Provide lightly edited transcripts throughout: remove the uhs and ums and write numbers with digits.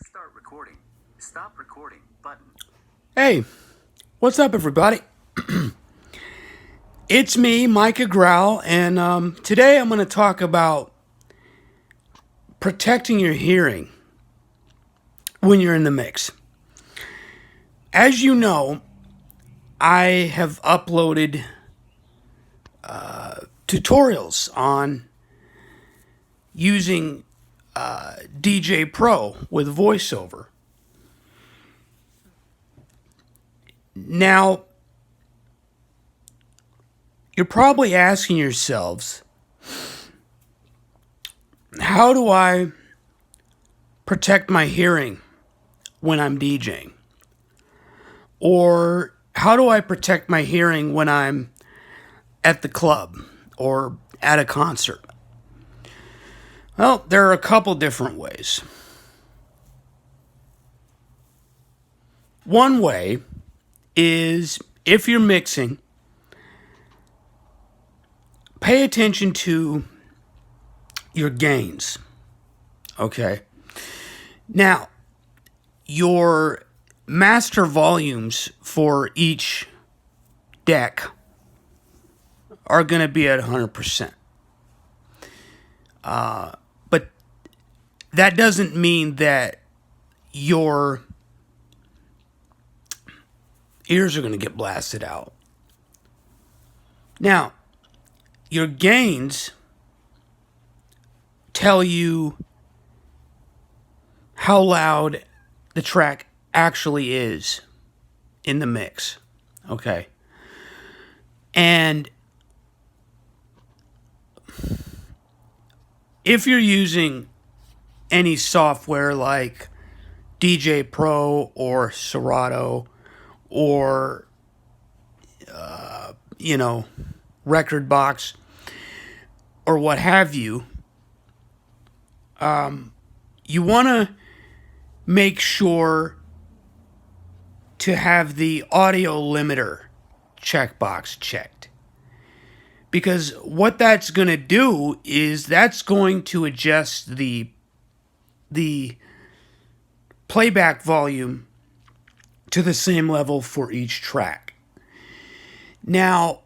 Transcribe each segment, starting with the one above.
Start recording. Stop recording button. Hey, what's up, everybody? It's me, Micah Growl, and today I'm going to talk about protecting your hearing when you're in the mix. As you know, I have uploaded tutorials on using DJ Pro with VoiceOver. Now, you're probably asking yourselves, how do I protect my hearing when I'm DJing? Or how do I protect my hearing when I'm at the club or at a concert? Well, there are a couple different ways. One way is if you're mixing, pay attention to your gains. Okay. Now, your master volumes for each deck are going to be at 100%. But that doesn't mean that your ears are going to get blasted out. Now, your gains tell you how loud the track actually is in the mix. Okay. And if you're using any software like DJ Pro or Serato or, Record Box or what have you, you want to make sure to have the audio limiter checkbox checked. Because what that's going to do is that's going to adjust the playback volume to the same level for each track. Now,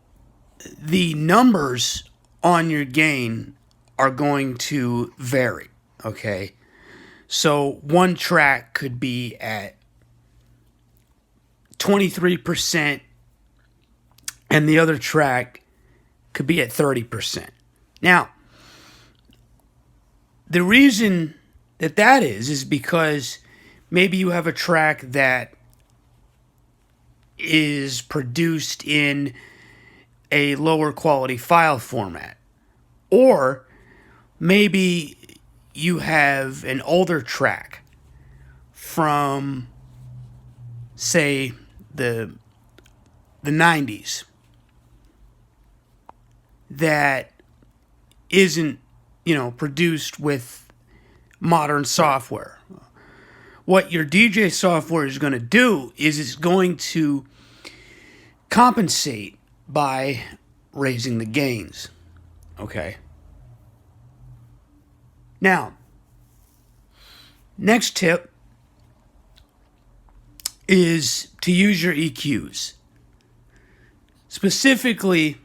the numbers on your gain are going to vary, okay? So one track could be at 23% and the other track could be at 30%. Now, the reason that is because maybe you have a track that is produced in a lower quality file format. Or maybe you have an older track from, say, the 90s that isn't, produced with modern software. What your DJ software is going to do is it's going to compensate by raising the gains. Okay. Now, next tip is to use your EQs. Specifically,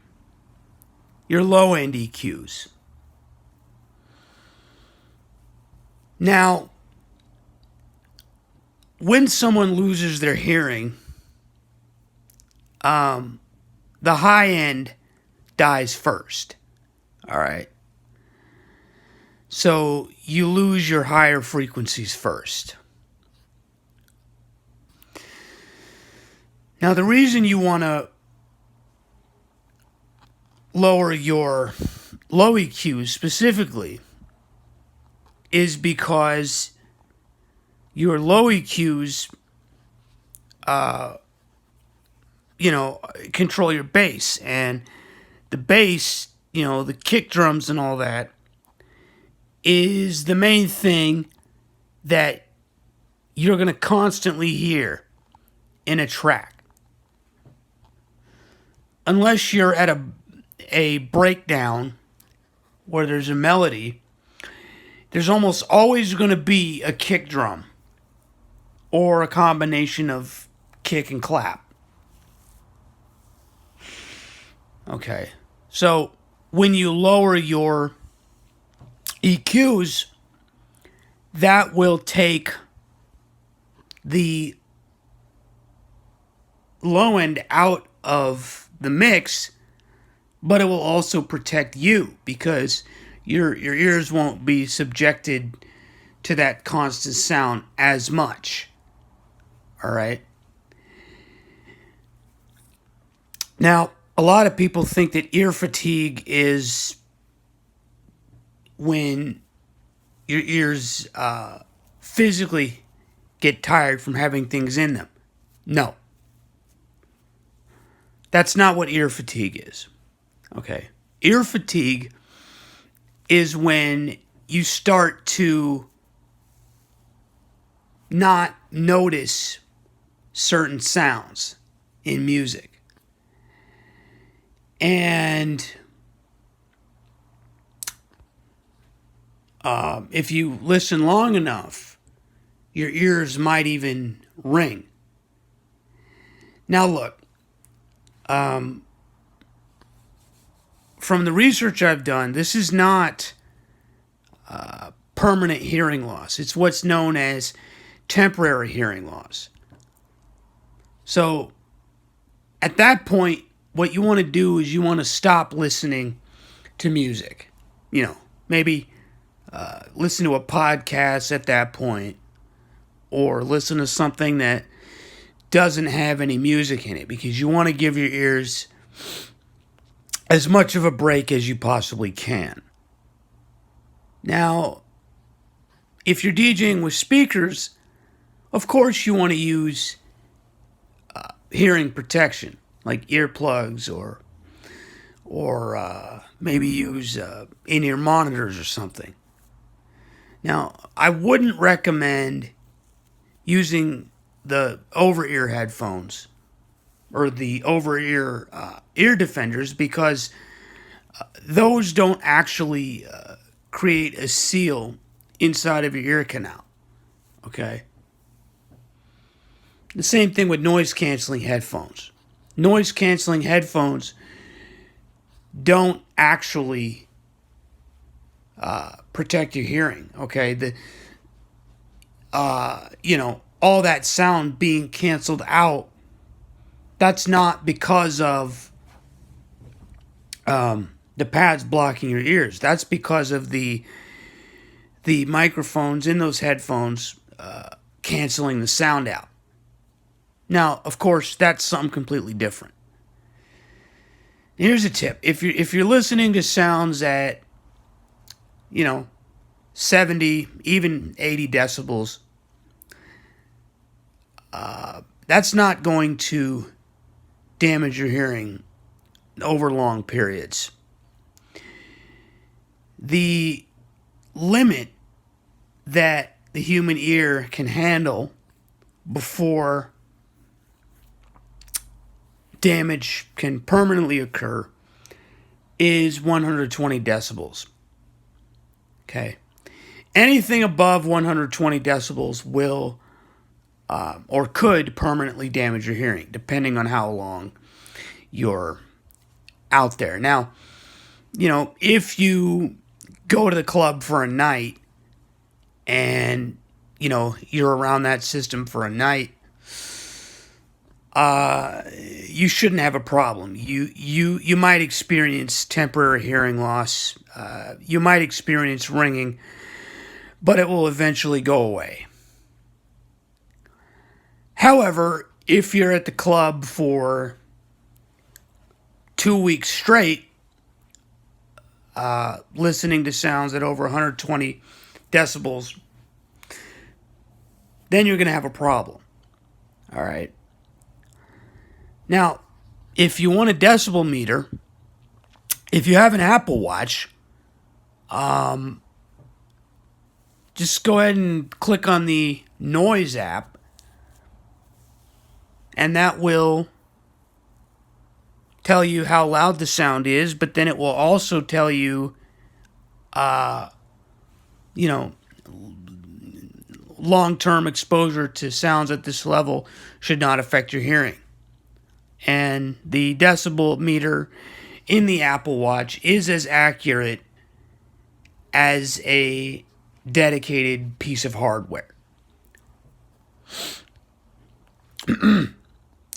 your low-end EQs. Now, when someone loses their hearing, the high end dies first. All right. So you lose your higher frequencies first. Now, the reason you want to lower your low EQs specifically is because your low EQs, control your bass. And the bass, the kick drums and all that, is the main thing that you're going to constantly hear in a track. Unless you're at a breakdown where there's a melody, there's almost always going to be a kick drum or a combination of kick and clap. Okay. So when you lower your EQs, that will take the low end out of the mix, but it will also protect you because your ears won't be subjected to that constant sound as much. All right. Now, a lot of people think that ear fatigue is when your ears physically get tired from having things in them. No. That's not what ear fatigue is. Okay. Ear fatigue is when you start to not notice certain sounds in music. And if you listen long enough, your ears might even ring. Now look, from the research I've done, this is not permanent hearing loss. It's what's known as temporary hearing loss. So at that point, what you want to do is you want to stop listening to music. You know, maybe listen to a podcast at that point, or listen to something that doesn't have any music in it, because you want to give your ears as much of a break as you possibly can. Now, if you're DJing with speakers, of course you want to use hearing protection, like earplugs, or maybe use in-ear monitors or something. Now, I wouldn't recommend using the over-ear headphones or the over-ear ear defenders, because those don't actually create a seal inside of your ear canal. Okay? The same thing with noise-canceling headphones. Noise-canceling headphones don't actually protect your hearing. Okay? All that sound being canceled out, that's not because of the pads blocking your ears. That's because of the microphones in those headphones canceling the sound out. Now, of course, that's something completely different. Here's a tip: if you're listening to sounds at 70, even 80 decibels, that's not going to damage your hearing over long periods. The limit that the human ear can handle before damage can permanently occur is 120 decibels. Okay. Anything above 120 decibels will or could permanently damage your hearing, depending on how long you're out there. Now, if you go to the club for a night and, you're around that system for a night, you shouldn't have a problem. You might experience temporary hearing loss. You might experience ringing, but it will eventually go away. However, if you're at the club for 2 weeks straight, listening to sounds at over 120 decibels, then you're going to have a problem. All right. Now, if you want a decibel meter, if you have an Apple Watch, just go ahead and click on the Noise app, and that will tell you how loud the sound is, but then it will also tell you, long-term exposure to sounds at this level should not affect your hearing. And the decibel meter in the Apple Watch is as accurate as a dedicated piece of hardware.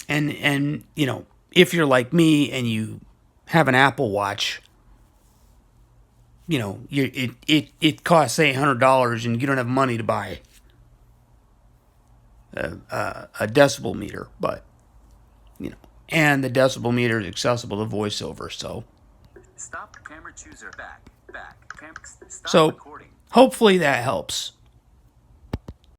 And you know, if you're like me and you have an Apple Watch, you know, it costs $800 and you don't have money to buy a decibel meter, but you know, and the decibel meter is accessible to VoiceOver, so Stop camera chooser back. Stop so recording. hopefully that helps.